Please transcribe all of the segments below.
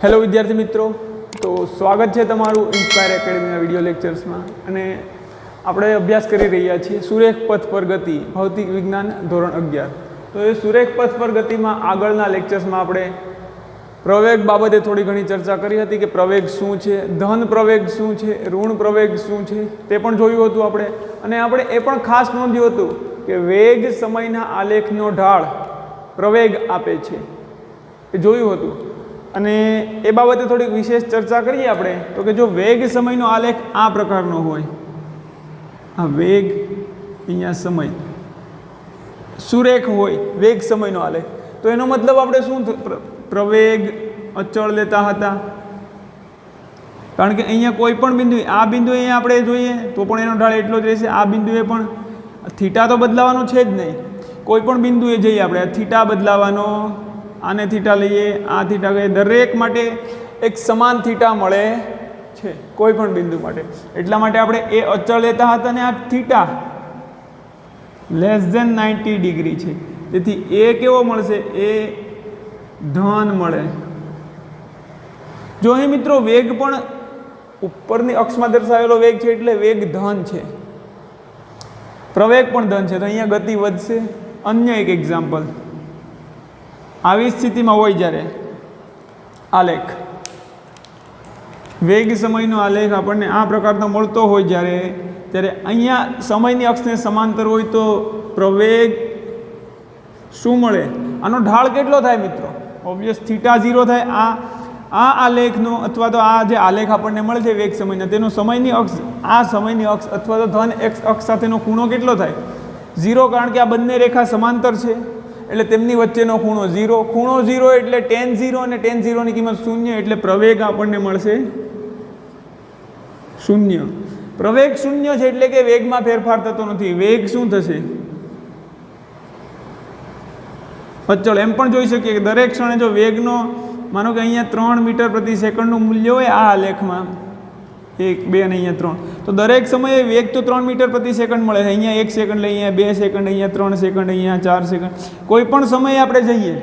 Hello વિદ્યાર્થી મિત્રો, તો સ્વાગત છે તમારું ઇન્સ્પાયર એકેડમીના વિડીયો લેક્ચર્સમાં. અને આપણે અભ્યાસ કરી રહ્યા છીએ સુરેખ પથ પર ગતિ, ભૌતિક વિજ્ઞાન ધોરણ 11. તો એ સુરેખ પથ પર ગતિમાં આગળના લેક્ચર્સમાં આપણે પ્રવેગ બાબતે થોડી ઘણી ચર્ચા કરી હતી કે પ્રવેગ શું છે, ધન પ્રવેગ શું છે, ઋણ પ્રવેગ શું છે તે પણ જોયું હતું આપણે. અને આપણે એ પણ ખાસ નોંધ્યું હતું કે વેગ સમયના આલેખનો ઢાળ પ્રવેગ આપે છે, એ જોયું હતું. અને એ બાબતે થોડીક વિશેષ ચર્ચા કરીએ આપણે તો કે જો વેગ સમયનો આલેખ આ પ્રકારનો હોય, આ વેગ, અહીંયા સમય, સુરેખ હોય વેગ સમયનો આલેખ, તો એનો મતલબ આપણે શું પ્રવેગ અચળ લેતા હતા. કારણ કે અહીંયા કોઈ પણ બિંદુ, આ બિંદુ અહીંયા આપણે જોઈએ તો પણ એનો ઢાળ એટલો જ રહેશે, આ બિંદુએ પણ થીટા તો બદલાવાનો છે જ નહીં. કોઈ પણ બિંદુએ જઈએ આપણે, થીટા બદલાવાનો, આને થીટા લઈએ, આ થીટા કહીએ, દરેક માટે એક સમાન થીટા મળે છે કોઈ પણ બિંદુ માટે. એટલા માટે આપણે એ અચળ લેતા હતા અને આ થીટા <90 ડિગ્રી છે, તેથી એ કેવો મળશે, એ ધન મળે. જો અહીં મિત્રો વેગ પણ ઉપરની અક્ષમાં દર્શાવેલો વેગ છે એટલે વેગ ધન છે, પ્રવેગ પણ ધન છે, તો અહીંયા ગતિ વધશે. અન્ય એક એક્ઝામ્પલ, આવી સ્થિતિમાં હોય જ્યારે આલેખ, વેગ સમયનો આલેખ આપણને આ પ્રકારનો મળતો હોય ત્યારે અહીંયા સમયની અક્ષને સમાંતર હોય તો પ્રવેગ શું મળે, આનો ઢાળ કેટલો થાય મિત્રો, ઓબ્વિયસ થીટા 0 થાય. આ આલેખનો અથવા તો આ જે આલેખ આપણને મળે છે વેગ સમયના, તેનો સમયની અક્ષ, આ સમયની અક્ષ અથવા તો ધન એક્સ અક્ષ સાથેનો ખૂણો કેટલો થાય, 0. કારણ કે આ બંને રેખા સમાંતર છે એટલે તેમની વચ્ચેનો ખૂણો 0. ખૂણો 0 એટલે tan 0 અને tan 0 ની કિંમત 0, એટલે પ્રવેગ આપણને મળશે 0. પ્રવેગ 0 છે એટલે કે વેગમાં ફેરફાર થતો નથી. વેગ શું થશે, અચળ. એમ પણ જોઈ શકીએ કે દરેક ક્ષણે જો વેગનો, માનો કે અહીંયા 3 મીટર પ્રતિ સેકન્ડનું મૂલ્ય હોય આ આલેખમાં, 1, 2 અને અહીંયા 3, તો દરેક સમયે વેગ તો 3 મીટર પ્રતિ સેકન્ડ મળે છે. અહીંયા 1 સેકન્ડ લઈએ, અહીંયા 2 સેકન્ડ, અહીંયા 3 સેકન્ડ, અહીંયા 4 સેકન્ડ. કોઈ પણ સમયે આપણે જઈએ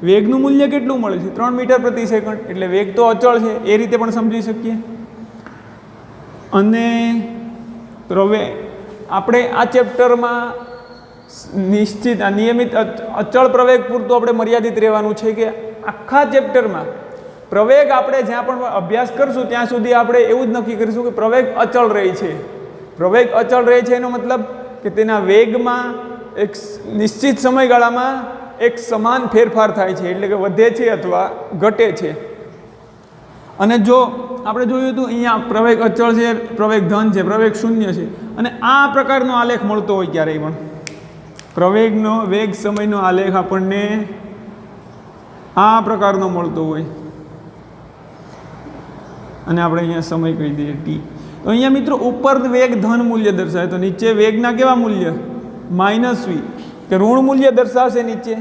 વેગનું મૂલ્ય કેટલું મળે છે, 3 મીટર પ્રતિ સેકન્ડ, એટલે વેગ તો અચળ છે. એ રીતે પણ સમજી શકીએ. અને આપણે આ ચેપ્ટરમાં નિશ્ચિત નિયમિત અચળ પ્રવેગ પૂરતું આપણે મર્યાદિત રહેવાનું છે કે આખા ચેપ્ટરમાં પ્રવેગ આપણે જ્યાં પણ અભ્યાસ કરશું ત્યાં સુધી આપણે એવું જ નક્કી કરીશું કે પ્રવેગ અચળ રહે છે. પ્રવેગ અચળ રહે છે એનો મતલબ કે તેના વેગમાં એક નિશ્ચિત સમયગાળામાં એક સમાન ફેરફાર થાય છે, એટલે કે વધે છે અથવા ઘટે છે. અને જો આપણે જોયું હતું અહીંયા પ્રવેગ અચળ છે, પ્રવેગ ધન છે, પ્રવેગ 0 છે, અને આ પ્રકારનો આલેખ મળતો હોય ક્યારેય પણ પ્રવેગનો વેગ સમયનો આલેખ આપણને આ પ્રકારનો મળતો હોય, અને આપણે અહીંયા સમય કહી દઈએ t. તો અહીંયા મિત્રો ઉપર વેગ ધન મૂલ્ય દર્શાવે તો નીચે વેગના કેવા મૂલ્ય, -v કે ઋણ મૂલ્ય દર્શાવશે નીચે.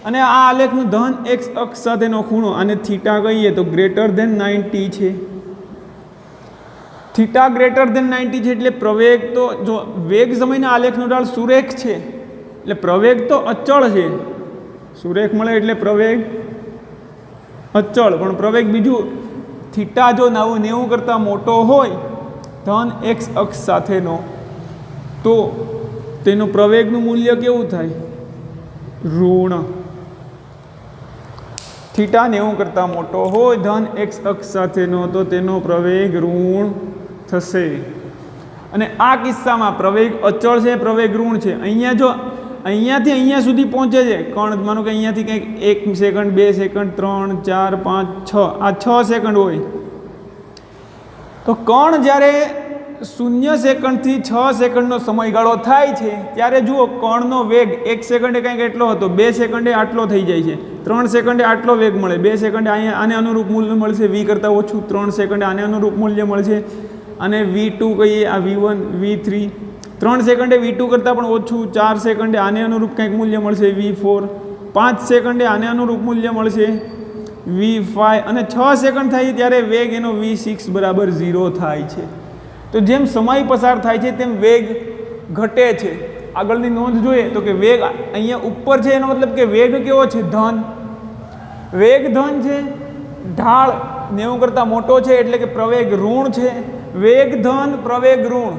અને આ આલેખનું ધન એક્સ અક્ષ સાથેનો ખૂણો, અને થીટા કહીએ તો >90 છે. થીટા >90 છે એટલે પ્રવેગ તો, જો વેગ સમયના આલેખનો ઢાળ સુરેખ છે એટલે પ્રવેગ તો અચળ છે. સુરેખ મળે એટલે પ્રવેગ અચળ, પણ પ્રવેગ બીજું, થીટા જો 90 કરતાં મોટો હોય ધન એક્સ અક્ષ સાથેનો, તો તેનું પ્રવેગનું મૂલ્ય કેવું થાય, ઋણ. થીટા 90 કરતાં મોટો હોય ધન એક્સ અક્ષ સાથેનો, તો તેનો પ્રવેગ ઋણ થશે. અને આ કિસ્સામાં પ્રવેગ અચળ છે, પ્રવેગ ઋણ છે. અહીંયા જો અહીંયાથી અહીંયા સુધી પહોંચે છે કણ, માનો કે અહીંયાથી કંઈક 1 સેકન્ડ, 2 સેકન્ડ, 3, 4, 5, 6, આ 6 સેકન્ડ હોય, તો કણ જ્યારે 0 સેકન્ડથી 6 સેકન્ડનો સમયગાળો થાય છે ત્યારે જુઓ કણનો વેગ 1 સેકન્ડે કંઈક એટલો હતો, 2 સેકન્ડે આટલો થઈ જાય છે, 3 સેકન્ડે આટલો વેગ મળે, 2 સેકન્ડે અહીંયા આને અનુરૂપ મૂલ્ય મળશે v કરતાં ઓછું, 3 સેકન્ડે આને અનુરૂપ મૂલ્ય મળશે, અને v2 કહીએ, આ v1, v3, 3 સેકન્ડે v2 કરતાં પણ ઓછું, 4 સેકન્ડે આને અનુરૂપ કંઈક મૂલ્ય મળશે v4, 5 સેકન્ડે આને અનુરૂપ મૂલ્ય મળશે v5, અને 6 સેકન્ડ થાય ત્યારે વેગ એનો v6 બરાબર 0 થાય છે. તો જેમ સમય પસાર થાય છે તેમ વેગ ઘટે છે. આગળની નોંધ જોઈએ તો કે વેગ અહીંયા ઉપર છે, એનો મતલબ કે વેગ કેવો છે, ધન. વેગ ધન છે, ઢાળ 90 કરતાં મોટો છે એટલે કે પ્રવેગ ઋણ છે, વેગ ધન પ્રવેગ ઋણ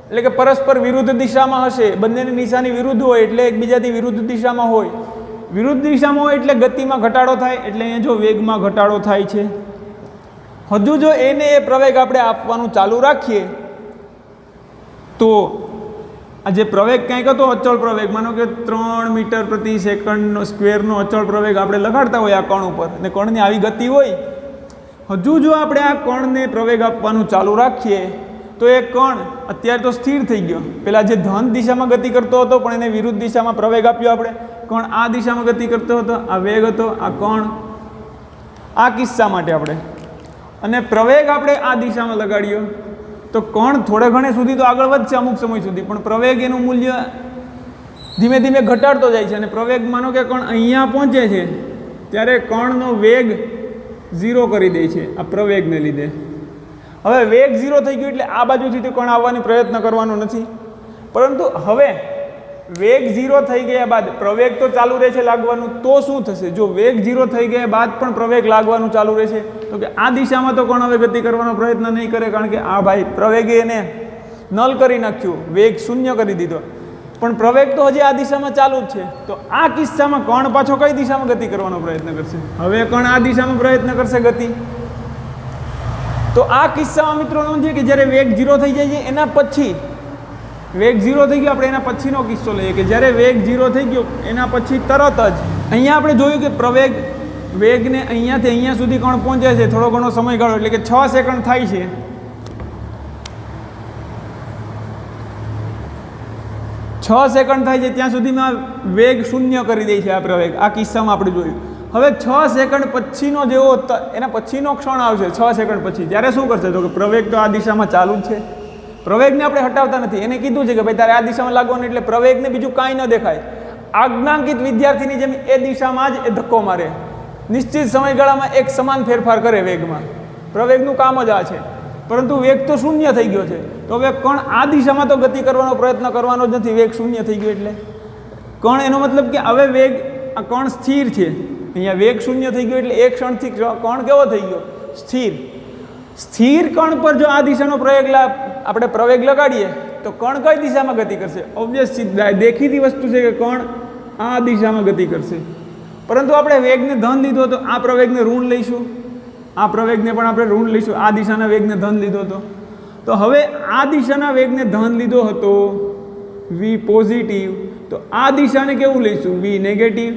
એટલે કે પરસ્પર વિરુદ્ધ દિશામાં હશે, બંનેની નિશાની વિરુદ્ધ હોય એટલે એકબીજાથી વિરુદ્ધ દિશામાં હોય, વિરુદ્ધ દિશામાં હોય એટલે ગતિમાં ઘટાડો થાય, એટલે અહીંયા જો વેગમાં ઘટાડો થાય છે. હજુ જો એને એ પ્રવેગ આપણે આપવાનું ચાલુ રાખીએ તો આ જે પ્રવેગ કંઈક હતો અચળ પ્રવેગ, માનો કે 3 મીટર પ્રતિ સેકન્ડનો સ્ક્વેરનો અચળ પ્રવેગ આપણે લગાડતા હોય આ કણ ઉપર અને કણની આવી ગતિ હોય, હજુ જો આપણે આ કણને પ્રવેગ આપવાનું ચાલુ રાખીએ તો એ કણ અત્યારે તો સ્થિર થઈ ગયો. પેલા જે ધન દિશામાં ગતિ કરતો હતો પણ એને વિરુદ્ધ દિશામાં પ્રવેગ આપ્યો આપણે, કણ આ દિશામાં ગતિ કરતો હતો, આ વેગ હતો, આ કણ આ કિસ્સા માટે આપણે, અને પ્રવેગ આપણે આ દિશામાં લગાડ્યો તો કણ થોડે ઘણે સુધી તો આગળ વધશે અમુક સમય સુધી, પણ પ્રવેગ એનું મૂલ્ય ધીમે ધીમે ઘટાડતો જાય છે. અને પ્રવેગ માનો કે કણ અહીંયા પહોંચે છે ત્યારે કણનો વેગ 0 કરી દે છે આ પ્રવેગને લીધે. હવે વેગ 0 થઈ ગયો એટલે આ બાજુથી તો કણ આવવાનો પ્રયત્ન કરવાનો નથી, પરંતુ હવે વેગ 0 થઈ ગયા બાદ પ્રવેગ તો ચાલુ રહે છે લાગવાનું, તો શું થશે જો વેગ 0 થઈ ગયા બાદ પણ પ્રવેગ લાગવાનું ચાલુ રહેશે? તો કે આ દિશામાં તો કણ હવે ગતિ કરવાનો પ્રયત્ન નહીં કરે, કારણ કે આ ભાઈ પ્રવેગે એને નલ કરી નાખ્યું, વેગ 0 કરી દીધો, પણ પ્રવેગ તો હજી આ દિશામાં ચાલુ જ છે. તો આ કિસ્સામાં કણ પાછો કઈ દિશામાં ગતિ કરવાનો પ્રયત્ન કરશે? હવે કણ આ દિશામાં પ્રયત્ન કરશે ગતિ. તો આ કિસ્સામાં મિત્રો નોંધીએ કે જ્યારે વેગ 0 થઈ જાય છે એના પછી, વેગ 0 થઈ ગયો, આપણે એના પછીનો કિસ્સો લઈએ કે જ્યારે વેગ 0 થઈ ગયો એના પછી તરત જ અહીંયા આપણે જોયું કે પ્રવેગ વેગને અહીંયાથી અહીંયા સુધી કણ પહોંચે છે થોડો ઘણો સમયગાળો, એટલે કે 6 સેકન્ડ થાય છે. 6 સેકન્ડ થાય છે ત્યાં સુધીમાં વેગ 0 કરી દે છે આ પ્રવેગ. આ કિસ્સામાં આપણે જોયું. હવે 6 સેકન્ડ પછીનો જેવો એના પછીનો ક્ષણ આવશે 6 સેકન્ડ પછી, ત્યારે શું કરશે? તો કે પ્રવેગ તો આ દિશામાં ચાલુ જ છે, પ્રવેગને આપણે હટાવતા નથી, એને કીધું છે કે ભાઈ તારે આ દિશામાં લાગવાનું, એટલે પ્રવેગને બીજું કાંઈ ન દેખાય. આજ્ઞાંકિત વિદ્યાર્થીની જેમ એ દિશામાં જ એ ધક્કો મારે, નિશ્ચિત સમયગાળામાં એક સમાન ફેરફાર કરે વેગમાં. પ્રવેગનું કામ જ આ છે, પરંતુ વેગ તો 0 થઈ ગયો છે. તો હવે કણ આ દિશામાં તો ગતિ કરવાનો પ્રયત્ન કરવાનો જ નથી, વેગ 0 થઈ ગયો એટલે કણ, એનો મતલબ કે હવે વેગ આ કણ સ્થિર છે. અહીંયા વેગ 0 થઈ ગયો એટલે એક ક્ષણથી કણ કેવો થઈ ગયો? સ્થિર. સ્થિર કણ પર જો આ દિશાનો આપણે પ્રવેગ લગાડીએ તો કણ કઈ દિશામાં ગતિ કરશે? ઓબ્વિયસ દેખીતી વસ્તુ છે કે કણ આ દિશામાં ગતિ કરશે, પરંતુ આપણે વેગને ધન લીધો તો આ પ્રવેગને ઋણ લઈશું, આ પ્રવેગને પણ આપણે ઋણ લઈશું. આ દિશાના વેગને ધન લીધો હતો, તો હવે આ દિશાના વેગને ધન લીધો હતો v પોઝિટિવ, તો આ દિશાને કેવું લઈશું? v negative.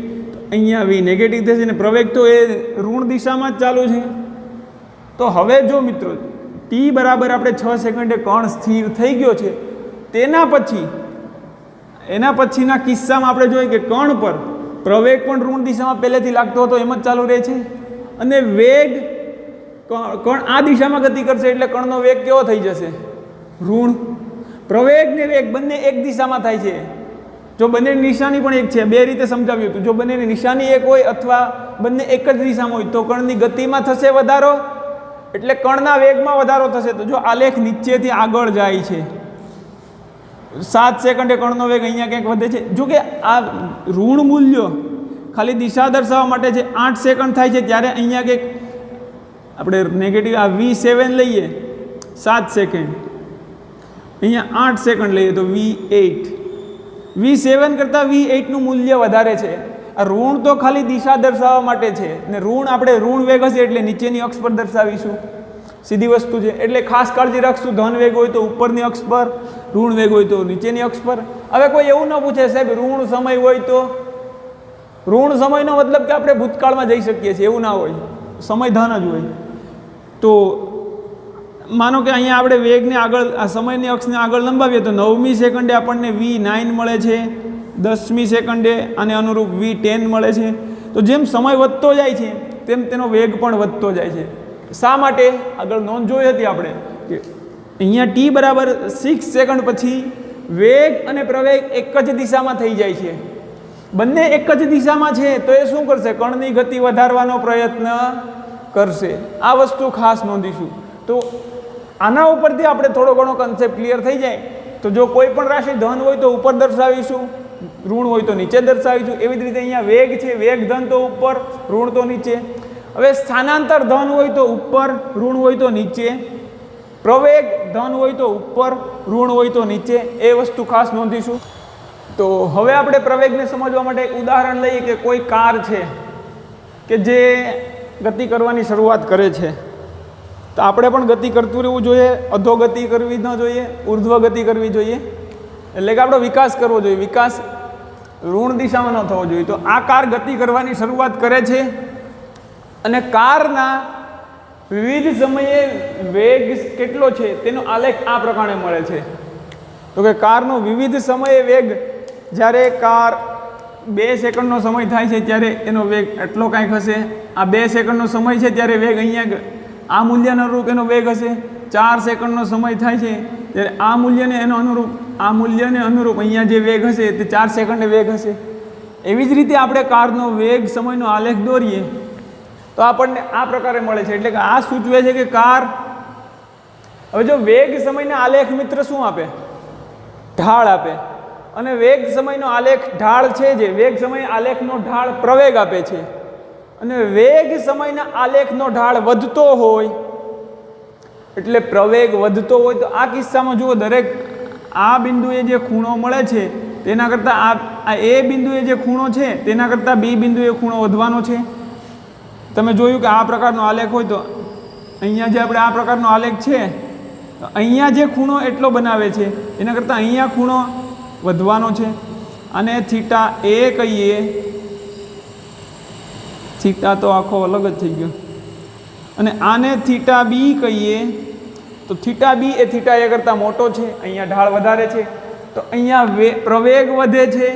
અહીંયા v નેગેટિવ થશે ને પ્રવેગ તો એ ઋણ દિશામાં જ ચાલુ છે. તો હવે જો મિત્રો t બરાબર આપણે 6 સેકન્ડે કણ સ્થિર થઈ ગયો છે, તેના પછી એના પછીના કિસ્સામાં આપણે જોઈએ કે કણ પર પ્રવેગ પણ ઋણ દિશામાં પહેલેથી લાગતો હતો એમ જ ચાલુ રહે છે, અને વેગ કણ આ દિશામાં ગતિ કરશે એટલે કણનો વેગ કેવો થઈ જશે? ઋણ. પ્રવેગ ને વેગ બંને એક દિશામાં થાય છે. જો બંનેની નિશાની પણ એક છે, બે રીતે સમજાવ્યું હતું. જો બંનેની નિશાની એક હોય અથવા બંને એક જ દિશામાં હોય તો કણની ગતિમાં થશે વધારો, એટલે કણના વેગમાં વધારો થશે. તો જો આલેખ નીચેથી આગળ જાય છે, 7 સેકન્ડે કણનો વેગ અહીંયા ક્યાંક વધે છે. જો કે આ ઋણ મૂલ્યો ખાલી દિશા દર્શાવવા માટે છે. 8 સેકન્ડ થાય છે ત્યારે અહીંયા કંઈક આપણે નેગેટિવ આ v7 લઈએ 7 સેકન્ડ, અહીંયા 8 સેકન્ડ લઈએ તો v8. v7 કરતાં v8નું મૂલ્ય વધારે છે. આ ઋણ તો ખાલી દિશા દર્શાવવા માટે છે, ને ઋણ આપણે ઋણ વેગ હશે એટલે નીચેની અક્ષ પર દર્શાવીશું, સીધી વસ્તુ છે. એટલે ખાસ કાળજી રાખશું, ધન વેગ હોય તો ઉપરની અક્ષ પર, ઋણ વેગ હોય તો નીચેની અક્ષ પર. હવે કોઈ એવું ન પૂછે સાહેબ ઋણ સમય હોય તો, ઋણ સમયનો મતલબ કે આપણે ભૂતકાળમાં જઈ શકીએ છીએ, એવું ના હોય, સમય ધન જ હોય. તો માનો કે અહીંયા આપણે વેગને આગળ આ સમયની અક્ષને આગળ લંબાવીએ તો 9મી સેકન્ડે આપણને v9 મળે છે, 10મી સેકન્ડે આને અનુરૂપ v10 મળે છે. તો જેમ સમય વધતો જાય છે તેમ તેનો વેગ પણ વધતો જાય છે. શા માટે? આગળ નોંધ જોઈ હતી આપણે કે અહીંયા t બરાબર 6 સેકન્ડ પછી વેગ અને પ્રવેગ એક જ દિશામાં થઈ જાય છે. બંને એક જ દિશામાં છે તો એ શું કરશે? કણની ગતિ વધારવાનો પ્રયત્ન કરશે. આ વસ્તુ ખાસ નોંધીશું. તો આના ઉપરથી આપણે થોડો ઘણો કન્સેપ્ટ ક્લિયર થઈ જાય. તો જો કોઈ પણ રાશિ ધન હોય તો ઉપર દર્શાવીશું, ઋણ હોય તો નીચે દર્શાવીશું. એવી જ રીતે અહીંયા વેગ છે, વેગ ધન તો ઉપર, ઋણ તો નીચે. હવે સ્થાનાંતર ધન હોય તો ઉપર, ઋણ હોય તો નીચે, પ્રવેગ ધન હોય તો ઉપર, ઋણ હોય તો નીચે, એ વસ્તુ ખાસ નોંધીશું. તો હવે આપણે પ્રવેગને સમજવા માટે એક ઉદાહરણ લઈએ કે કોઈ કાર છે કે જે ગતિ કરવાની શરૂઆત કરે છે, તો આપણે પણ ગતિ કરતું રહેવું જોઈએ, અધોગતિ કરવી ન જોઈએ, ઉર્ધ્વ ગતિ કરવી જોઈએ, એટલે કે આપણો વિકાસ કરવો જોઈએ, વિકાસ ઋણ દિશામાં ન થવો જોઈએ. તો આ કાર ગતિ કરવાની શરૂઆત કરે છે અને કારના વિવિધ સમયે વેગ કેટલો છે તેનો આલેખ આ પ્રકારે મળે છે. તો કે કારનો વિવિધ સમયે વેગ, જ્યારે કાર 2 સેકન્ડનો સમય થાય છે ત્યારે એનો વેગ એટલો કાંઈક હશે, આ 2 સેકન્ડનો સમય છે ત્યારે વેગ અહીંયા આ મૂલ્યને અનુરૂપ એનો વેગ હશે, 4 સેકન્ડનો સમય થાય છે ત્યારે આ મૂલ્યને એનો અનુરૂપ, આ મૂલ્યને અનુરૂપ અહીંયા જે વેગ હશે તે 4 સેકન્ડે વેગ હશે. એવી જ રીતે આપણે કારનો વેગ સમયનો આલેખ દોરીએ તો આપણને આ પ્રકારે મળે છે. એટલે કે આ સૂચવે છે કે કાર, હવે જો વેગ સમયના આલેખ મિત્ર શું આપે? ઢાળ આપે. અને વેગ સમયનો આલેખ ઢાળ છે, જે વેગ સમય આલેખનો ઢાળ પ્રવેગ આપે છે. અને વેગ સમયના આલેખનો ઢાળ વધતો હોય એટલે પ્રવેગ વધતો હોય, તો આ કિસ્સામાં જુઓ, દરેક આ બિંદુએ જે ખૂણો મળે છે તેના કરતાં આ એ બિંદુએ જે ખૂણો છે તેના કરતાં બી બિંદુએ ખૂણો વધવાનો છે. તમે જોયું કે આ પ્રકારનો આલેખ હોય તો અહીંયા જે આપણે આ પ્રકારનો આલેખ છે, અહીંયા જે ખૂણો એટલો બનાવે છે એના કરતાં અહીંયા ખૂણો વધવાનો છે. અને થીટા એ કહીએ, થીટા તો આખો અલગ જ થઈ ગયો, અને આને થીટા બી કહીએ તો થીટા બી એ થીટા એ કરતાં મોટો છે, અહીંયા ઢાળ વધારે છે, તો અહીંયા પ્રવેગ વધે છે.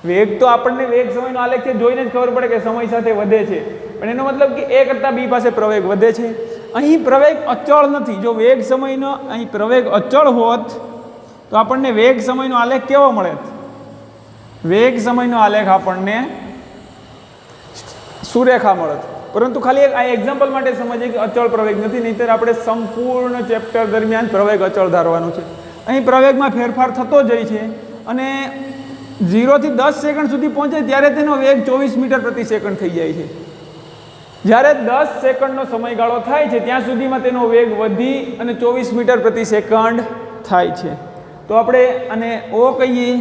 વેગ તો આપણને વેગ સમયનો આલેખ છે જોઈને જ ખબર પડે કે સમય સાથે વધે છે, પણ એનો મતલબ કે એ કરતાં બી પાસે પ્રવેગ વધે છે. અહીં પ્રવેગ અચળ નથી. જો વેગ સમયનો અહીં પ્રવેગ અચળ હોત તો આપણને વેગ સમયનો આલેખ કેવો મળે? વેગ સમયનો આલેખ આપણને સુરેખા મળત. પરંતુ ખાલી એક આ એક્ઝામ્પલ માટે સમજીએ કે અચળ પ્રવેગ નથી, નહીંતર આપણે સંપૂર્ણ ચેપ્ટર દરમિયાન પ્રવેગ અચળ ધારવાનું છે. અહીં પ્રવેગમાં ફેરફાર થતો જાય છે અને 0 થી 10 સેકન્ડ સુધી પહોંચે ત્યારે તેનો વેગ 24 મીટર પ્રતિ સેકન્ડ થઈ જાય છે. જ્યારે 10 સેકન્ડનો સમયગાળો થાય છે ત્યાં સુધીમાં તેનો વેગ વધી અને 24 મીટર પ્રતિ સેકન્ડ થાય છે. તો આપણે આને ઓ કહીએ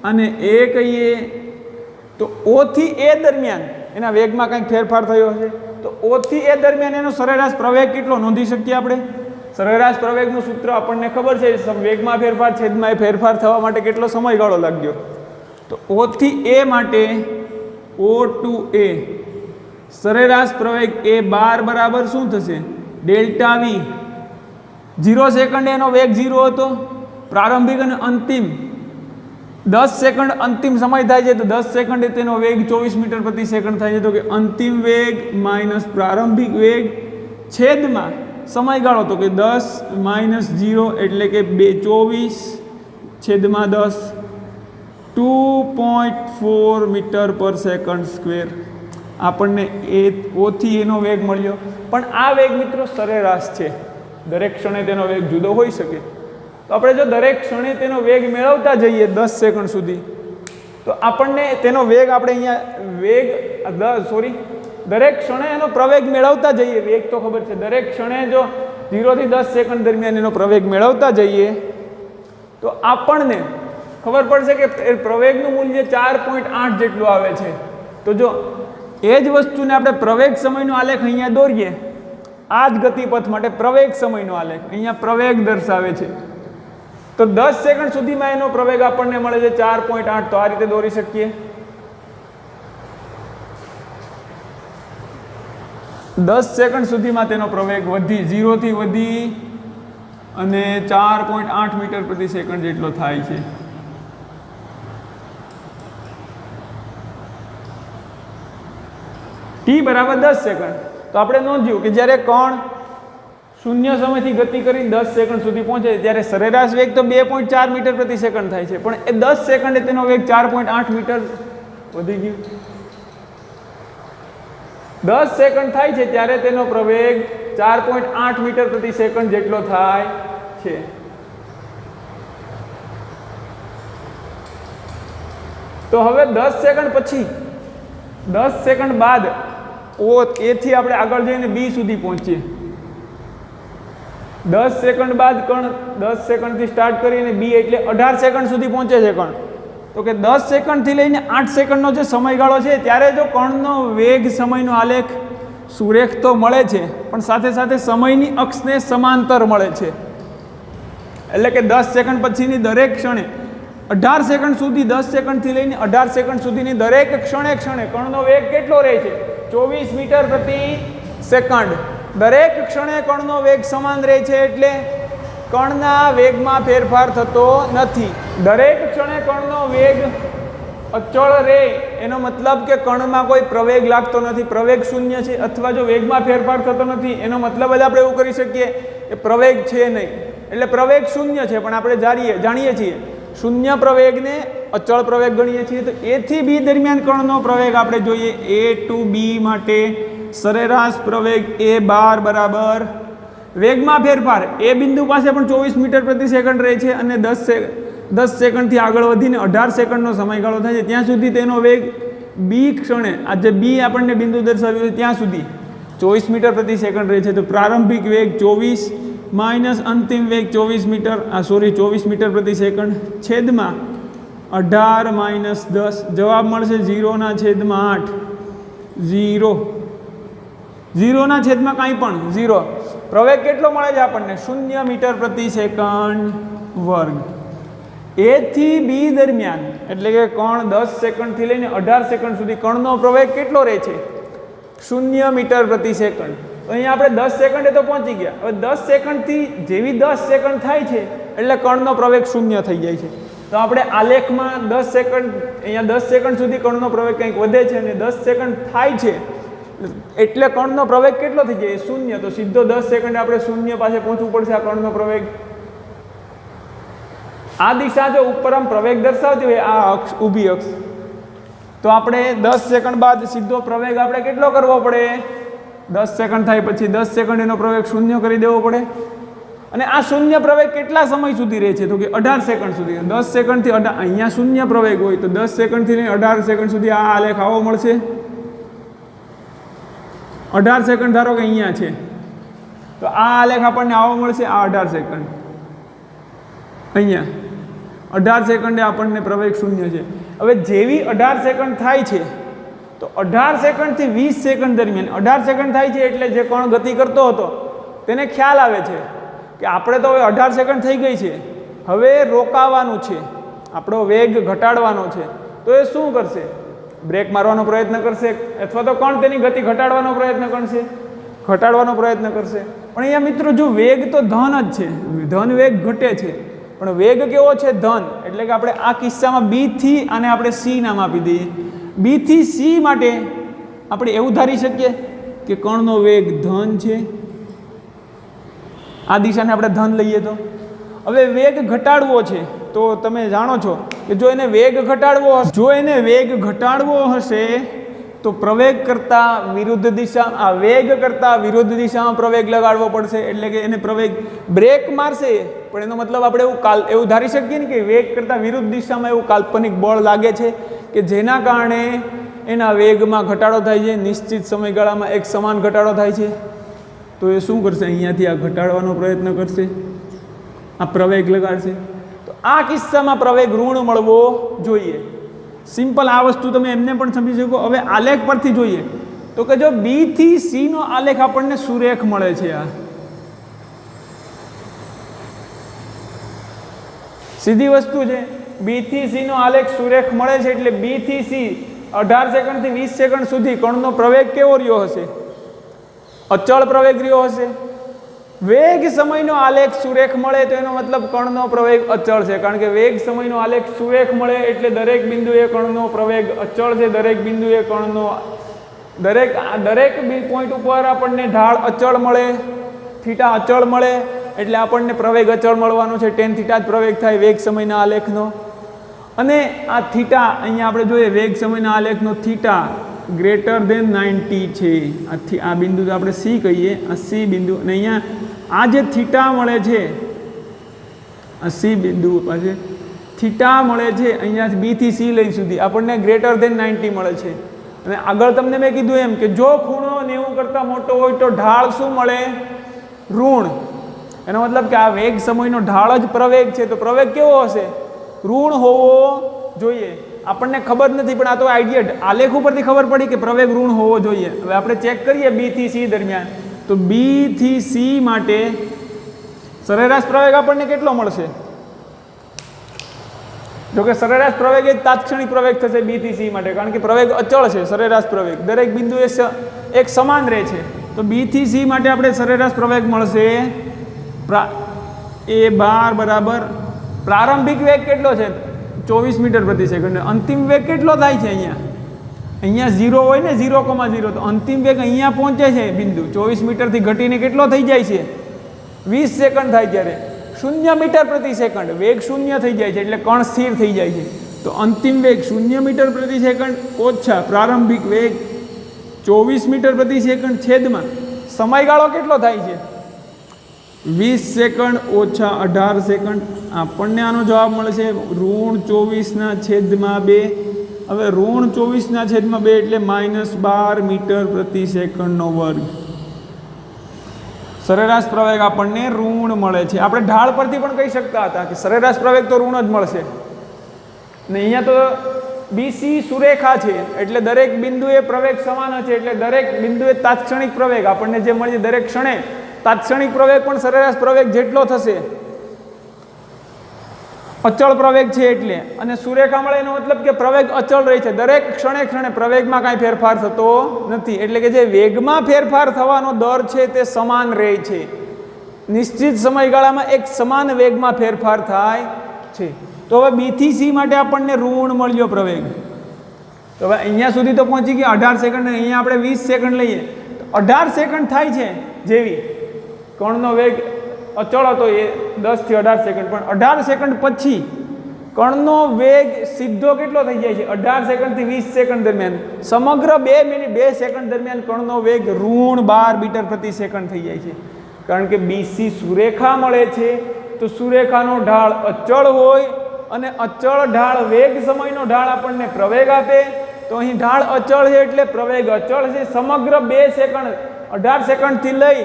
અને એ કહીએ, તો ઓ થી એ દરમિયાન એના વેગમાં કંઈક ફેરફાર થયો હશે, તો ઓ થી એ દરમિયાન એનો સરેરાશ પ્રવેગ કેટલો નોંધી શકીએ આપણે? સરેરાશ પ્રવેગનું સૂત્ર આપણને ખબર છે, વેગમાં ફેરફાર છેદમાં એ ફેરફાર થવા માટે કેટલો સમયગાળો લાગ્યો. તો ઓ થી એ માટે ઓ ટુ એ સરેરાશ પ્રવેગ એ 12 બરાબર શું થશે? ડેલ્ટા વી. 0 સેકન્ડે એનો વેગ 0 હતો, પ્રારંભિક અને અંતિમ 10 સેકન્ડ અંતિમ સમય થાય છે, તો 10 સેકન્ડે તેનો વેગ 24 મીટર પ્રતિ સેકન્ડ થાય છે. તો કે અંતિમ વેગ માઇનસ પ્રારંભિક વેગ છેદમાં સમયગાળો, તો કે 10 માઇનસ 0 એટલે કે 24 છેદમાં 10, 2.4 મીટર પર સેકન્ડ સ્ક્વેર. આપણને એ ઓથી એનો વેગ મળ્યો. પણ આ વેગ મિત્રો સરેરાશ છે, દરેક ક્ષણે તેનો વેગ જુદો હોઈ શકે. તો આપણે જો દરેક ક્ષણે તેનો વેગ મેળવતા જઈએ 10 સેકન્ડ સુધી, તો આપણને તેનો વેગ આપણે અહીંયા દરેક ક્ષણે એનો પ્રવેગ મેળવતા જઈએ. વેગ તો ખબર છે, દરેક ક્ષણે જો 0 થી 10 સેકન્ડ દરમિયાન એનો પ્રવેગ મેળવતા જઈએ તો આપણને ખબર પડશે કે પ્રવેગનું મૂલ્ય 4.8 જેટલું આવે છે. તો જો એ જ વસ્તુને આપણે પ્રવેગ સમયનો આલેખ અહીંયા દોરીએ, આ જ ગતિપથ માટે પ્રવેગ સમયનો આલેખ અહીંયા પ્રવેગ દર્શાવે છે, તો 10 સેકન્ડ સુધીમાં એનો પ્રવેગ આપણને મળે છે 4.8. તો આ રીતે દોરી શકીએ. 10 સેકન્ડ સુધીમાં તેનો પ્રવેગ વધી 0 થી વધી અને 4.8 મીટર પ્રતિ સેકન્ડ જેટલો થાય છે. ટી બરાબર 10 સેકન્ડ. તો આપણે નોંધ્યું કે જ્યારે કણ શૂન્ય સમયથી ગતિ કરી 10 સેકન્ડ સુધી પહોંચે ત્યારે સરેરાશ વેગ તો 2.4 મીટર પ્રતિ સેકન્ડ થાય છે, પણ એ 10 સેકન્ડે તેનો વેગ 4.8 મીટર વધી ગયું. 10 સેકન્ડ થાય છે ત્યારે તેનો પ્રવેગ 4.8 મીટર પ્રતિ સેકન્ડ જેટલો થાય છે. તો હવે 10 સેકન્ડ પછી 10 સેકન્ડ બાદ એથી આપણે આગળ જઈને બી સુધી પહોંચીએ. 10 સેકન્ડ બાદ કણ 10 સેકન્ડથી સ્ટાર્ટ કરીને બી એટલે 18 સેકન્ડ સુધી પહોંચે છે કણ. તો કે 10 સેકન્ડથી લઈને 8 સેકન્ડનો જે સમયગાળો છે ત્યારે જો કણનો વેગ સમયનો આલેખ સુરેખ તો મળે છે પણ સાથે સાથે સમયની અક્ષને સમાંતર મળે છે. એટલે કે 10 સેકન્ડ પછીની દરેક ક્ષણે 18 સેકન્ડ સુધી 10 સેકન્ડથી લઈને 18 સેકન્ડ સુધીની દરેક ક્ષણે કણનો વેગ કેટલો રહે છે? 24 મીટર પ્રતિ સેકન્ડ. દરેક ક્ષણે કણનો વેગ સમાન રહે છે એટલે કણના વેગમાં ફેરફાર થતો નથી. દરેક ક્ષણે કણનો વેગ અચળ રહે એનો મતલબ કે કણમાં કોઈ પ્રવેગ લાગતો નથી, પ્રવેગ શૂન્ય છે. અથવા જો વેગમાં ફેરફાર થતો નથી એનો મતલબ જ આપણે એવું કરી શકીએ કે પ્રવેગ છે નહીં, એટલે પ્રવેગ શૂન્ય છે. પણ આપણે જાણીએ છીએ શૂન્ય પ્રવેગને અચળ પ્રવેગ ગણીએ છીએ. તો એ થી બી દરમિયાન કણનો પ્રવેગ આપણે જોઈએ. એ ટુ બી માટે સરેરાશ પ્રવેગ a12 બરાબર વેગમાં ફેરફાર એ બિંદુ પાસે પણ 24 મીટર પ્રતિ સેકન્ડ રહે છે અને 10 સેકન્ડથી આગળ વધીને 18 સેકન્ડનો સમયગાળો થાય છે. ત્યાં સુધી તેનો વેગ બી ક્ષણે આ જે બી આપણને બિંદુ દર્શાવ્યું છે ત્યાં સુધી 24 મીટર પ્રતિ સેકન્ડ રહે છે. તો પ્રારંભિક વેગ 24 માઇનસ અંતિમ વેગ 24 મીટર પ્રતિ સેકન્ડ છેદમાં 18 માઇનસ 10 જવાબ મળશે 0/8. 0 0/છેદમાં કાંઈ પણ 0. પ્રવેગ કેટલો મળે છે આપણને? 0 મીટર પ્રતિ સેકન્ડ વર્ગ. એ થી બી દરમિયાન એટલે કે કણ 10 સેકન્ડથી લઈને 18 સેકન્ડ સુધી કણનો પ્રવેગ કેટલો રહે છે? 0 મીટર પ્રતિ સેકન્ડ. તો અહીંયા આપણે 10 સેકન્ડે તો પહોંચી ગયા. હવે 10 સેકન્ડથી જેવી 10 સેકન્ડ થાય છે એટલે કણનો પ્રવેગ 0 થઈ જાય છે. તો આપણે આલેખમાં 10 સેકન્ડ અહીંયા 10 સેકન્ડ સુધી કણનો પ્રવેગ કંઈક વધે છે અને 10 સેકન્ડ થાય છે એટલે કણનો પ્રવેગ કેટલો થઈ જાય? 0. તો સીધો 10 સેકન્ડ આપણે 0 પાસે પહોંચવું પડશે આ કણનો પ્રવેગ. આ દિશા જો ઉપર આમ પ્રવેગ દર્શાવતી હોય આ અક્ષ ઊભી અક્ષ તો આપણે 10 સેકન્ડ બાદ સીધો પ્રવેગ આપણે કેટલો કરવો પડે? 10 સેકન્ડ થાય પછી 10 સેકન્ડ એનો પ્રવેગ 0 કરી દેવો પડે. અને આ શૂન્ય પ્રવેગ કેટલા સમય સુધી રહે છે? તો કે 18 સેકન્ડ સુધી. 10 સેકન્ડથી અહીંયા શૂન્ય પ્રવેગ હોય તો 10 સેકન્ડથી લઈને 18 સેકન્ડ સુધી આ આલેખ આવો મળશે. 18 સેકન્ડ ધારો કે અહીંયા છે તો આ આલેખ આપણને આવો મળશે. આ 18 સેકન્ડ અહીંયા 18 સેકન્ડે આપણને પ્રવેગ 0 છે. હવે જેવી 18 સેકન્ડ થાય છે તો 18 સેકન્ડથી 20 સેકન્ડ દરમિયાન 18 સેકન્ડ થાય છે એટલે જે કણ ગતિ કરતો હતો તેને ખ્યાલ આવે છે કે આપણે તો હવે 18 સેકન્ડ થઈ ગઈ છે, હવે રોકાવાનું છે, આપણો વેગ ઘટાડવાનો છે. તો એ શું કરશે? બ્રેક મારવાનો પ્રયત્ન કરશે અથવા તો કણ તેની ગતિ ઘટાડવાનો પ્રયત્ન કરશે. પણ અહીંયા મિત્રો જો વેગ તો ધન જ છે, ધન વેગ ઘટે છે પણ વેગ કેવો છે? ધન. એટલે કે આપણે આ કિસ્સામાં બી થી આને આપણે સી નામ આપી દઈએ. બી થી સી માટે આપણે એવું ધારી શકીએ કે કણનો વેગ ધન છે. આ દિશાને આપણે ધન લઈએ તો હવે વેગ ઘટાડવો છે તો તમે જાણો છો કે જો એને વેગ ઘટાડવો હશે તો પ્રવેગ કરતાં વિરુદ્ધ દિશા વેગ કરતાં વિરુદ્ધ દિશામાં પ્રવેગ લગાડવો પડશે. એટલે કે એને પ્રવેગ બ્રેક મારશે પણ એનો મતલબ આપણે એવું ધારી શકીએ ને કે વેગ કરતાં વિરુદ્ધ દિશામાં એવું કાલ્પનિક બળ લાગે છે કે જેના કારણે એના વેગમાં ઘટાડો થાય છે. નિશ્ચિત સમયગાળામાં એક સમાન ઘટાડો થાય છે. તો એ શું કરશે? અહીંયાથી આ ઘટાડવાનો પ્રયત્ન કરશે, આ પ્રવેગ લગાડશે. તો આ કિસ્સામાં પ્રવેગ ઋણ મળવો જોઈએ. સિમ્પલ આ વસ્તુ તમે એમને પણ સમજી શકો. હવે આલેખ પરથી જોઈએ તો કે જો બી થી સી નો આલેખ આપણને સુરેખ મળે છે. આ સીધી વસ્તુ છે. બી થી સી નો આલેખ સુરેખ મળે છે એટલે બી થી સી 18 સેકન્ડથી 20 સેકન્ડ સુધી કણનો પ્રવેગ કેવો રહ્યો હશે? અચળ પ્રવેગ રહ્યો હશે. વેગ સમયનો આલેખ સુરેખ મળે તો એનો મતલબ કણનો પ્રવેગ અચળ છે. કારણ કે વેગ સમયનો આલેખ સુરેખ મળે એટલે દરેક બિંદુએ કણનો પ્રવેગ અચળ છે. દરેક બિંદુએ કણનો દરેક પોઈન્ટ ઉપર આપણને ઢાળ અચળ મળે, થીટા અચળ મળે એટલે આપણને પ્રવેગ અચળ મળવાનો છે. tan થીટા જ પ્રવેગ થાય વેગ સમયના આલેખનો. અને આ થીટા અહીંયા આપણે જોઈએ વેગ સમયના આલેખનો થીટા ગ્રેટર દેન 90 છે. આ બિંદુ તો આપણે સી કહીએ, આ સી બિંદુ. અને અહીંયા આ જે થીટા મળે છે આ સી બિંદુ પાસે થીટા મળે છે અહીંયા બી થી સી લઈ સુધી આપણને ગ્રેટર દેન 90 મળે છે. અને આગળ તમને મેં કીધું એમ કે જો ખૂણો 90 કરતાં મોટો હોય તો ઢાળ શું મળે? ઋણ. એનો મતલબ કે આ વેગ સમયનો ઢાળ જ પ્રવેગ છે, તો પ્રવેગ કેવો હશે? ઋણ હોવો જોઈએ. આપણને ખબર નથી, પણ આ તો આઈડિયા આલેખ ઉપરથી ખબર પડી કે પ્રવેગ ઋણ હોવો જોઈએ. હવે આપણે ચેક કરીએ બી થી સી દરમિયાન, તો બી થી સી માટે સરેરાશ પ્રવેગ આપણને કેટલો મળશે? જો કે સરેરાશ પ્રવેગ એ તાત્ક્ષણિક પ્રવેગ થશે બી થી સી માટે, કારણ કે પ્રવેગ અચળ છે. સરેરાશ પ્રવેગ દરેક બિંદુએ એક સમાન રહે છે. તો બી થી સી માટે આપણે સરેરાશ પ્રવેગ મળશે A12 બરાબર પ્રારંભિક વેગ કેટલો છે? 24 મીટર પ્રતિ સેકન્ડ. અંતિમ વેગ કેટલો થાય છે? અહીંયા 0 હોય ને 0,0, તો અંતિમ વેગ અહીંયા પહોંચે છે બિંદુ 24 મીટરથી ઘટીને કેટલો થઈ જાય છે? 20 સેકન્ડ થાય. ત્યારે 0 મીટર પ્રતિ સેકન્ડ વેગ 0 થઈ જાય છે, એટલે કણ સ્થિર થઈ જાય છે. તો અંતિમ વેગ 0 મીટર પ્રતિ સેકન્ડ ઓછા પ્રારંભિક વેગ 24 મીટર પ્રતિ સેકન્ડ છેદમાં સમયગાળો કેટલો થાય છે? 20 સેકન્ડ ઓછા 18 સેકન્ડ. આપણને આનો જવાબ મળશે -24/2. હવે -24/2 એટલે -12 મીટર પ્રતિ સેકન્ડનો વર્ગ. સરેરાશ પ્રવેગ આપણને ઋણ મળે છે. આપણે ઢાળ પરથી પણ કહી શકતા હતા કે સરેરાશ પ્રવેગ તો ઋણ જ મળશે. ને અહીંયા તો બીસી સુરેખા છે, એટલે દરેક બિંદુએ પ્રવેગ સમાન છે, એટલે દરેક બિંદુએ તાત્ક્ષણિક પ્રવેગ આપણને જે મળે છે દરેક ક્ષણે તાત્ક્ષણિક પ્રવેગ પણ સરેરાશ પ્રવેગ જેટલો થશે. અચળ પ્રવેગ છે એટલે, અને સુરેખા મળે એનો મતલબ કે પ્રવેગ અચળ રહે છે. દરેક ક્ષણે ક્ષણે પ્રવેગમાં કાંઈ ફેરફાર થતો નથી, એટલે કે જે વેગમાં ફેરફાર થવાનો દર છે તે સમાન રહે છે. નિશ્ચિત સમયગાળામાં એક સમાન વેગમાં ફેરફાર થાય છે. તો હવે બી થી સી માટે આપણને ઋણ મળ્યો પ્રવેગ. તો હવે અહીંયા સુધી તો પહોંચી ગયા 18 સેકન્ડ, અને અહીંયા આપણે 20 સેકન્ડ લઈએ તો 18 સેકન્ડ થાય છે. જેવી કણનો વેગ અચળ હતો એ 10 થી 18 સેકન્ડ, પણ 18 સેકન્ડ પછી કણનો વેગ સીધો કેટલો થઈ જાય છે? 18 સેકન્ડથી 20 સેકન્ડ દરમિયાન સમગ્ર 2 મિનિટ 2 સેકન્ડ દરમિયાન કણનો વેગ -12 મીટર પ્રતિ સેકન્ડ થઈ જાય છે. કારણ કે બીસી સુરેખા મળે છે, તો સુરેખાનો ઢાળ અચળ હોય અને અચળ ઢાળ વેગ સમયનો ઢાળ આપણને પ્રવેગ આપે. તો અહીં ઢાળ અચળ છે એટલે પ્રવેગ અચળ છે. સમગ્ર 2 સેકન્ડ 18 સેકન્ડથી લઈ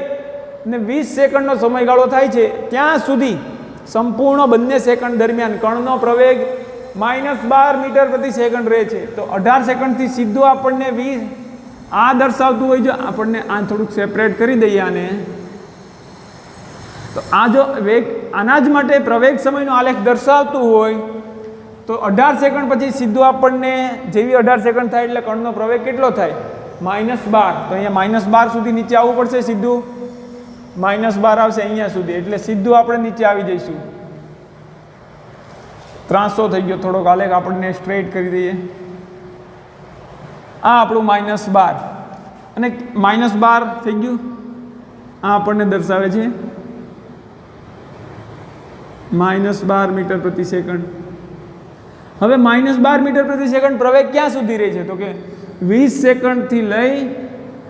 ને 20 સેકન્ડનો સમયગાળો થાય છે, ત્યાં સુધી સંપૂર્ણ બંને સેકન્ડ દરમિયાન કણનો પ્રવેગ -12 મીટર પ્રતિ સેકન્ડ રહે છે. તો 18 સેકન્ડથી સીધું આપણને 20 આ દર્શાવતું હોય. જો આપણને આ થોડુંક સેપરેટ કરી દઈએ આને, તો આ જો વેગ આના જ માટે પ્રવેગ સમયનો આલેખ દર્શાવતું હોય તો 18 સેકન્ડ પછી સીધું આપણને જેવી 18 સેકન્ડ થાય એટલે કણનો પ્રવેગ કેટલો થાય? -12. તો અહીંયા -12 સુધી નીચે આવવું પડશે. સીધું -12 આવશે અહીંયા સુધી, એટલે સીધું આપણે નીચે આવી જઈશું. ત્રાસો થઈ ગયો થોડોક આલેખ, આપણને સ્ટ્રેટ કરી દઈએ. આ આપણું -12 અને -12 થઈ ગયું. આ આપણને દર્શાવે છે -12 મીટર પ્રતિ સેકન્ડ. હવે -12 મીટર પ્રતિ સેકન્ડ પ્રવેગ ક્યાં સુધી રહે છે? તો કે 20 સેકન્ડથી લઈ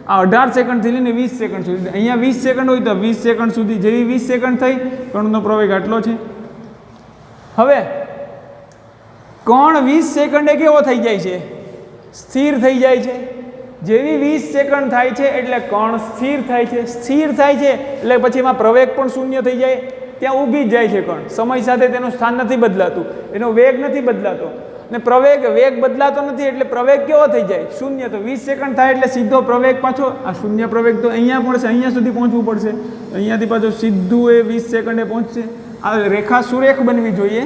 આ 18 સેકન્ડથી લઈને 20 સેકન્ડ સુધી. અહીંયા 20 સેકન્ડ હોય તો 20 સેકન્ડ સુધી. જેવી 20 સેકન્ડ થઈ કણનો પ્રવેગ આટલો છે. હવે કણ 20 સેકન્ડે કેવો થઈ જાય છે? સ્થિર થઈ જાય છે. જેવી 20 સેકન્ડ થાય છે એટલે કણ સ્થિર થાય છે. સ્થિર થાય છે એટલે પછી એમાં પ્રવેગ પણ શૂન્ય થઈ જાય, ત્યાં ઊભી જ જાય છે કણ. સમય સાથે તેનું સ્થાન નથી બદલાતું, એનો વેગ નથી બદલાતો, ને વેગ બદલાતો નથી એટલે પ્રવેગ કેવો થઈ જાય? શૂન્ય. તો 20 સેકન્ડ થાય એટલે સીધો પ્રવેગ પાછો આ શૂન્ય પ્રવેગ તો અહીંયા પડશે, અહીંયા સુધી પહોંચવું પડશે. અહીંયાથી પાછો સીધું એ 20 સેકન્ડે પહોંચશે. આ રેખા સુરેખ બનવી જોઈએ.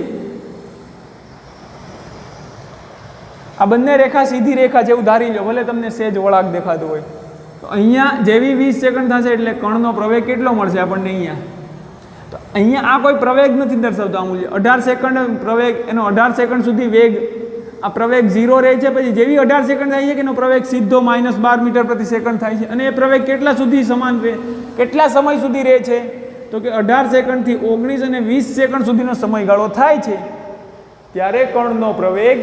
આ બંને રેખા સીધી રેખા જેવું ધારી લો, ભલે તમને સેજ વળાંક દેખાતો હોય. તો અહીંયા જેવી 20 સેકન્ડ થશે એટલે કણનો પ્રવેગ કેટલો મળશે આપણને? અહીંયા તો અહીંયા આ કોઈ પ્રવેગ નથી દર્શાવતો આ મૂલ્ય. 18 સેકન્ડ પ્રવેગ, એનો 18 સેકન્ડ સુધી વેગ આ પ્રવેગ 0 રહે છે. પછી જેવી 18 સેકન્ડ થાય છે કે એનો પ્રવેગ સીધો -12 મીટર પ્રતિ સેકન્ડ થાય છે. અને એ પ્રવેગ કેટલા સુધી સમાન રહે, કેટલા સમય સુધી રહે છે? તો કે 18 સેકન્ડથી 19 અને 20 સેકન્ડ સુધીનો સમયગાળો થાય છે, ત્યારે કણનો પ્રવેગ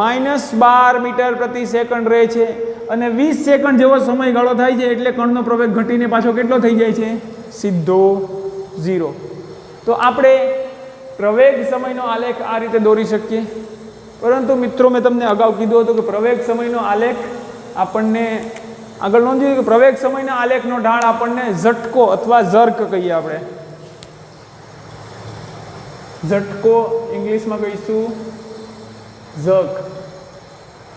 -12 મીટર પ્રતિ સેકન્ડ રહે છે. અને 20 સેકન્ડ જેવો સમયગાળો થાય છે એટલે કણનો પ્રવેગ ઘટીને પાછો કેટલો થઈ જાય છે? સીધો 0. તો આપણે પ્રવેગ સમયનો આલેખ આ રીતે દોરી શકીએ. પરંતુ મિત્રો મેં તમને અગાઉ કીધું હતું કે પ્રવેગ સમયનો આલેખ આપણને આગળ નોંધ્યું કે પ્રવેગ સમયના આલેખનો ઢાળ આપણને ઝટકો અથવા ઝર્ક કહીએ આપણે. ઝટકો ઇંગ્લિશમાં કહીશું ઝર્ક.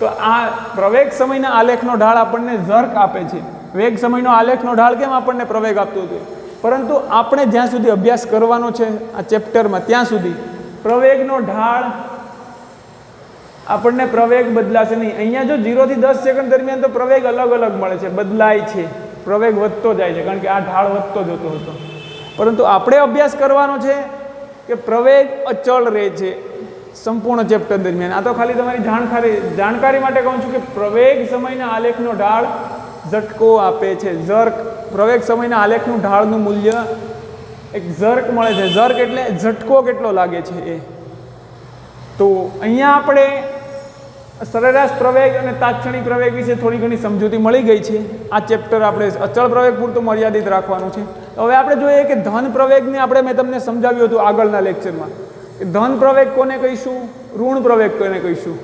તો આ પ્રવેગ સમયના આલેખનો ઢાળ આપણને ઝર્ક આપે છે. વેગ સમયનો આલેખનો ઢાળ કેમ આપણને પ્રવેગ આપતો હતો, પરંતુ આપણે જ્યાં સુધી અભ્યાસ કરવાનો છે આ ચેપ્ટરમાં ત્યાં સુધી પ્રવેગનો ઢાળ આપણને પ્રવેગ બદલાશે નહીં. અહીંયા જો 0 થી 10 સેકન્ડ દરમિયાન તો પ્રવેગ અલગ અલગ મળે છે, બદલાય છે, પ્રવેગ વધતો જાય છે, કારણ કે આ ઢાળ વધતો જતો હતો. પરંતુ આપણે અભ્યાસ કરવાનો છે કે પ્રવેગ અચળ રહે છે સંપૂર્ણ ચેપ્ટર દરમિયાન. આ તો ખાલી તમારી જાણકારી માટે કહું છું કે પ્રવેગ સમયના આલેખનો ઢાળ ઝટકો આપે છે. ઝર્ક પ્રવેગ સમયના આલેખનું ઢાળનું મૂલ્ય એક ઝર્ક મળે છે. ઝર્ક એટલે ઝટકો કેટલો લાગે છે એ. તો અહીંયા આપણે સરેરાશ પ્રવેગ અને તાત્ક્ષણિક પ્રવેગ વિશે થોડી ઘણી સમજૂતી મળી ગઈ છે. આ ચેપ્ટર આપણે અચળ પ્રવેગ પૂરતું મર્યાદિત રાખવાનું છે. હવે આપણે જોઈએ કે ધન પ્રવેગને આપણે મેં તમને સમજાવ્યું હતું આગળના લેક્ચરમાં કે ધન પ્રવેગ કોને કહીશું, ઋણ પ્રવેગ કોને કહીશું,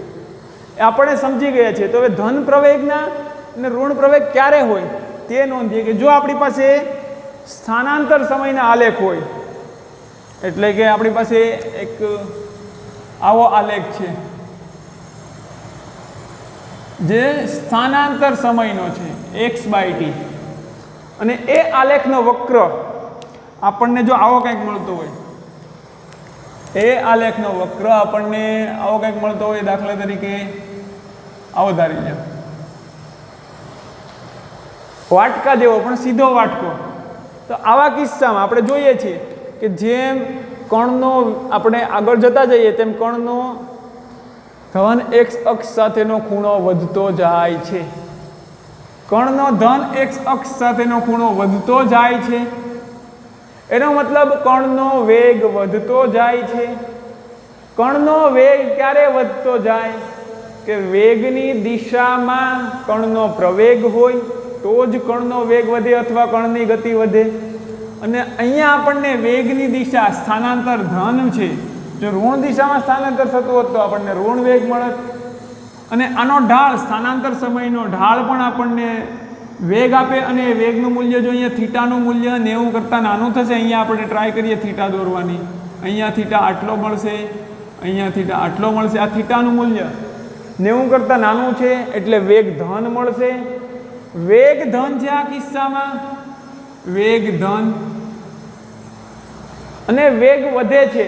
એ આપણે સમજી ગયા છે. તો હવે ધન પ્રવેગના અને ઋણ પ્રવેગ ક્યારે હોય તે નોંધીએ કે જો આપણી પાસે સ્થાનાંતર સમયના આલેખ હોય, એટલે કે આપણી પાસે એક આવો આલેખ છે જે સ્થાનાંતર સમયનો છે x/t, અને એ આલેખનો વક્ર આપણને જો આવો કંઈક મળતો હોય, એ આલેખનો વક્ર આપણને આવો કંઈક મળતો હોય, દાખલા તરીકે આવો ધારી લો, વાટકા જેવો પણ સીધો વાટકો. તો આવા કિસ્સામાં આપણે જોઈએ છીએ કે જેમ કણનો આપણે આગળ જતા જઈએ તેમ કણનો ધન x અક્ષ સાથેનો ખૂણો વધતો જાય છે. કણનો ધન x અક્ષ સાથેનો ખૂણો વધતો જાય છે, એનો મતલબ કણનો વેગ વધતો જાય છે. કણનો વેગ ક્યારે વધતો જાય કે વેગની દિશામાં કણનો પ્રવેગ હોય તો જ કણનો વેગ વધે અથવા કણની ગતિ વધે. અને અહીંયા આપણને વેગની દિશા સ્થાનાંતર ધન છે. જો ઋણ દિશામાં સ્થાનાંતર થતું હોત તો આપણને ઋણ વેગ મળત. અને આનો ઢાળ સ્થાનાંતર સમયનો ઢાળ પણ આપણને વેગ આપે. અને વેગનું મૂલ્ય જો અહીંયા થીટાનું મૂલ્ય 90 કરતાં નાનું થશે, અહીંયા આપણે ટ્રાય કરીએ થીટા દોરવાની, અહીંયા થીટા આટલો મળશે, અહીંયા થીટા આટલો મળશે. આ થીટાનું મૂલ્ય 90 કરતાં નાનું છે એટલે વેગ ધન મળશે. વેગ ધન છે આ કિસ્સામાં, વેગ ધન, અને વેગ વધે છે.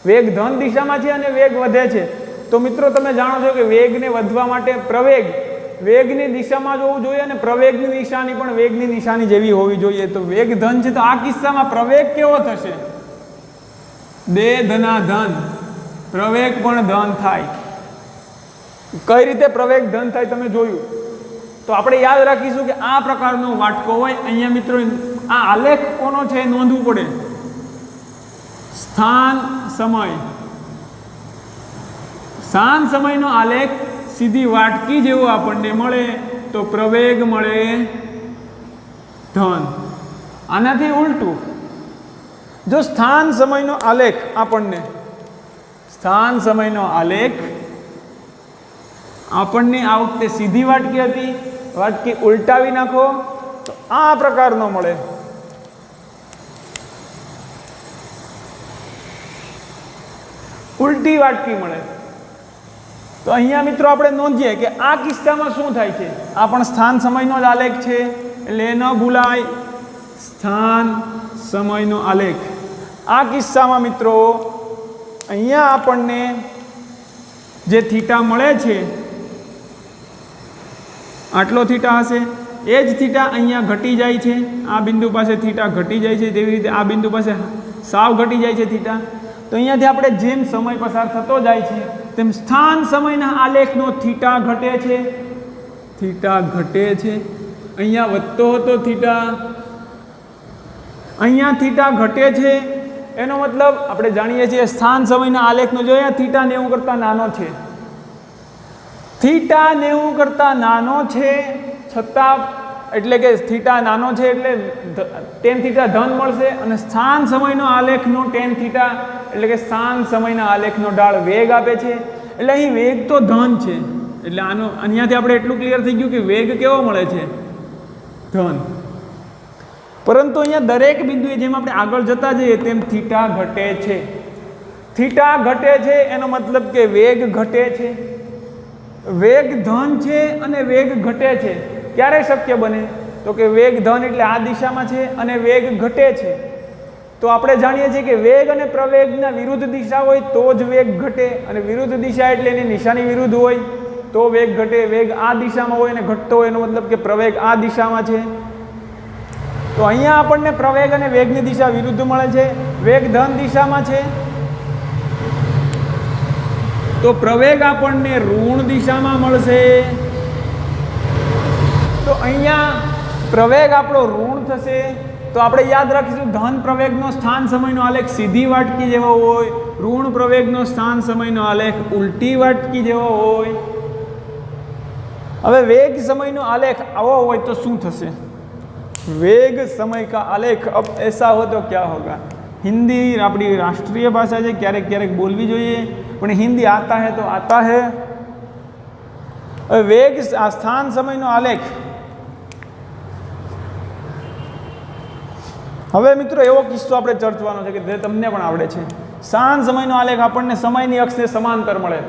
વેગ ધન દિશામાં છે અને વેગ વધે છે. તો મિત્રો તમે જાણો છો કે વેગને વધવા માટે પ્રવેગ વેગની દિશામાં જ હોવું જોઈએ અને પ્રવેગની નિશાની પણ વેગની નિશાની જેવી હોવી જોઈએ. તો વેગ ધન છે તો આ કિસ્સામાં પ્રવેગ કેવો થશે? દે ધના ધન, પ્રવેગ પણ ધન થાય. કઈ રીતે પ્રવેગ ધન થાય તમે જોયું. તો આપણે યાદ રાખીશું કે આ પ્રકારનો વાટકો હોય. અહીંયા મિત્રો આ આલેખ કોનો છે નોંધવું પડે. સ્થાન સમયનો આલેખ સીધી વાટકી જેવો આપણને મળે તો પ્રવેગ મળે ધન. આનાથી ઉલટું જો સ્થાન સમયનો આલેખ આપણને આ વખતે સીધી વાટકી હતી, વાટકી ઉલટાવી નાખો તો આ પ્રકારનો મળે. ઉલટી વાટકી મળે. તો અહીંયા મિત્રો આપણે નોંધીએ કે આ કિસ્સામાં શું થાય છે. આ પણ સ્થાન સમયનો જ આલેખ છે એટલે એ ન ભૂલાય. સ્થાન સમયનો આલેખ. આ કિસ્સામાં મિત્રો અહીંયા આપણને જે થીટા મળે છે આટલો થીટા હશે, એ જ થીટા અહીંયા ઘટી જાય છે. આ બિંદુ પાસે થીટા ઘટી જાય છે, તેવી રીતે આ બિંદુ પાસે સાવ ઘટી જાય છે થીટા. તો અહીંયાથી આપણે જેમ સમય પસાર થતો જાય છે તેમ સ્થાન સમયના આલેખનો થીટા ઘટે છે. અહીંયા વધતો હતો થીટા, અહીંયા થીટા ઘટે છે. એનો મતલબ આપણે જાણીએ છીએ સ્થાન સમયના આલેખનો જો અહીંયા થીટા 90 કરતાં નાનો છે, થીટા 90 કરતાં નાનો છે છતાં, એટલે કે થીટા નાનો છે એટલે ટેન થીટા ધન મળશે. અને સ્થાન સમયનો આલેખનો ટેન થીટા એટલે કે સ્થાન સમયના આલેખનો ઢાળ વેગ આપે છે. એટલે અહીં વેગ તો ધન છે, એટલે આનો અહીંયાથી આપણે એટલું ક્લિયર થઈ ગયું કે વેગ કેવો મળે છે, ધન. પરંતુ અહીંયા દરેક બિંદુએ જેમ આપણે આગળ જતા જઈએ તેમ થીટા ઘટે છે. થીટા ઘટે છે એનો મતલબ કે વેગ ઘટે છે. વેગ ધન છે અને વેગ ઘટે છે. ક્યારે શક્ય બને? તો કે વેગ ધન એટલે આ દિશામાં છે અને વેગ ઘટે છે. તો આપણે જાણીએ છીએ કે વેગ અને પ્રવેગના વિરુદ્ધ દિશા હોય તો જ વેગ ઘટે, અને વિરુદ્ધ દિશા એટલે એની નિશાની વિરુદ્ધ હોય તો વેગ ઘટે. વેગ આ દિશામાં હોય અને ઘટતો હોય એનો મતલબ કે પ્રવેગ આ દિશામાં છે. તો અહીંયા આપણને પ્રવેગ અને વેગની દિશા વિરુદ્ધ મળે છે. વેગ ધન દિશામાં છે તો પ્રવેગ આપણને ઋણ દિશામાં મળશે. તો અહીંયા પ્રવેગ આપણો ઋણ થશે. તો આપણે યાદ રાખીશું ધન પ્રવેગનો સ્થાન સમયનો આલેખ સીધી વાટકી જેવો હોય, ઋણ પ્રવેગનો સ્થાન સમયનો આલેખ ઉલટી વાટકી જેવો હોય. હવે વેગ સમયનો આલેખ આવો હોય તો શું થશે? वेग समय का आलेख अब ऐसा हो तो क्या होगा? हिंदी अपनी राष्ट्रीय भाषा है, क्यारेक क्यारेक बोलवी જોઈએ પણ हिंदी आता है तो आता है. वेग स्थान समयનો આલેખ. હવે મિત્રો એવો કિસ્સો આપણે ચર્ચવાનો છે કે જે તમને પણ આવડે છે. સ્થાન સમયનો આલેખ આપણને સમયની અક્ષને સમાંતર મળે.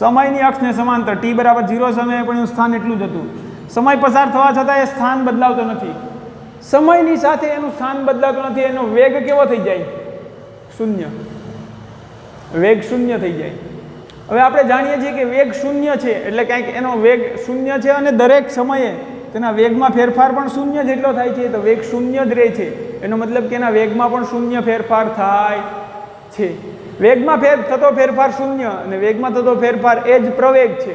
સમયની અક્ષને સમાંતર t = 0 સમયે પણ એનું સ્થાન એટલું જ હતું. સમય પસાર થવા છતાં એ સ્થાન બદલાવતો નથી. સમયની સાથે એનું સ્થાન બદલાતું નથી. એનો વેગ કેવો થઈ જાય? શૂન્ય. વેગ શૂન્ય થઈ જાય. હવે આપણે જાણીએ છીએ કે વેગ શૂન્ય છે એટલે કંઈક એનો વેગ શૂન્ય છે અને દરેક સમયે તેના વેગમાં ફેરફાર પણ શૂન્ય જેટલો થાય છે. તો વેગ શૂન્ય જ રહે છે એનો મતલબ કે એના વેગમાં પણ શૂન્ય ફેરફાર થાય છે. વેગમાં થતો ફેરફાર શૂન્ય અને વેગમાં થતો ફેરફાર એ જ પ્રવેગ છે.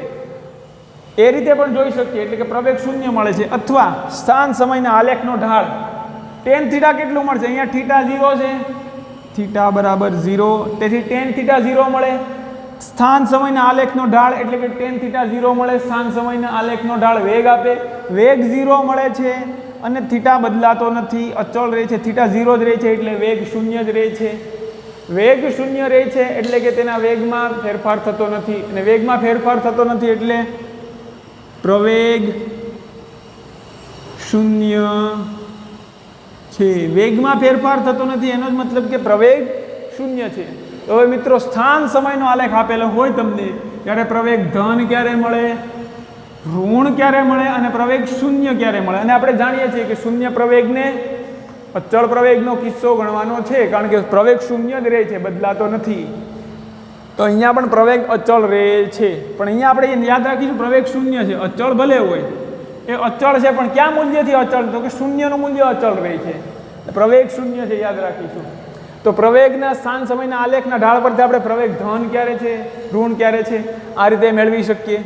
એ રીતે પણ જોઈ શકીએ એટલે કે પ્રવેગ શૂન્ય મળે છે. અથવા સ્થાન સમયના આલેખનો ઢાળ tan થીટા કેટલું મળશે? અહીંયા થીટા 0 છે, થીટા બરાબર 0, તેથી tan થીટા 0 મળે. સ્થાન સમયના આલેખનો ઢાળ એટલે કે tan થીટા 0 મળે. સ્થાન સમયના આલેખનો ઢાળ વેગ આપે, વેગ 0 મળે છે અને થીટા બદલાતો નથી, અચળ રહે છે. થીટા 0 જ રહે છે એટલે વેગ શૂન્ય જ રહે છે. વેગ શૂન્ય રહે છે એટલે કે તેના વેગમાં ફેરફાર થતો નથી, અને વેગમાં ફેરફાર થતો નથી એટલે પ્રવેગ શૂન્ય છે. વેગમાં ફેરફાર થતો નથી એનો જ મતલબ કે પ્રવેગ શૂન્ય છે. તો હવે મિત્રો સ્થાન સમયનો આલેખ આપેલો હોય તમને ત્યારે પ્રવેગ ધન ક્યારે મળે, ઋણ ક્યારે મળે અને પ્રવેગ શૂન્ય ક્યારે મળે. અને આપણે જાણીએ છીએ કે શૂન્ય પ્રવેગને અચળ પ્રવેગનો કિસ્સો ગણવાનો છે કારણ કે પ્રવેગ શૂન્ય જ રહે છે, બદલાતો નથી. તો અહીંયા પણ પ્રવેગ અચળ રહે છે, પણ અહીંયા આપણે યાદ રાખીશું પ્રવેગ શૂન્ય છે. અચળ ભલે હોય, એ અચળ છે પણ કયા મૂલ્યથી અચળ? તો કે શૂન્યનું મૂલ્ય અચળ રહે છે. પ્રવેગ શૂન્ય છે, યાદ રાખીશું. તો પ્રવેગના સ્થાન સમયના આલેખના ઢાળ પરથી આપણે પ્રવેગ ધન ક્યારે છે, ઋણ ક્યારે છે, આ રીતે મેળવી શકીએ.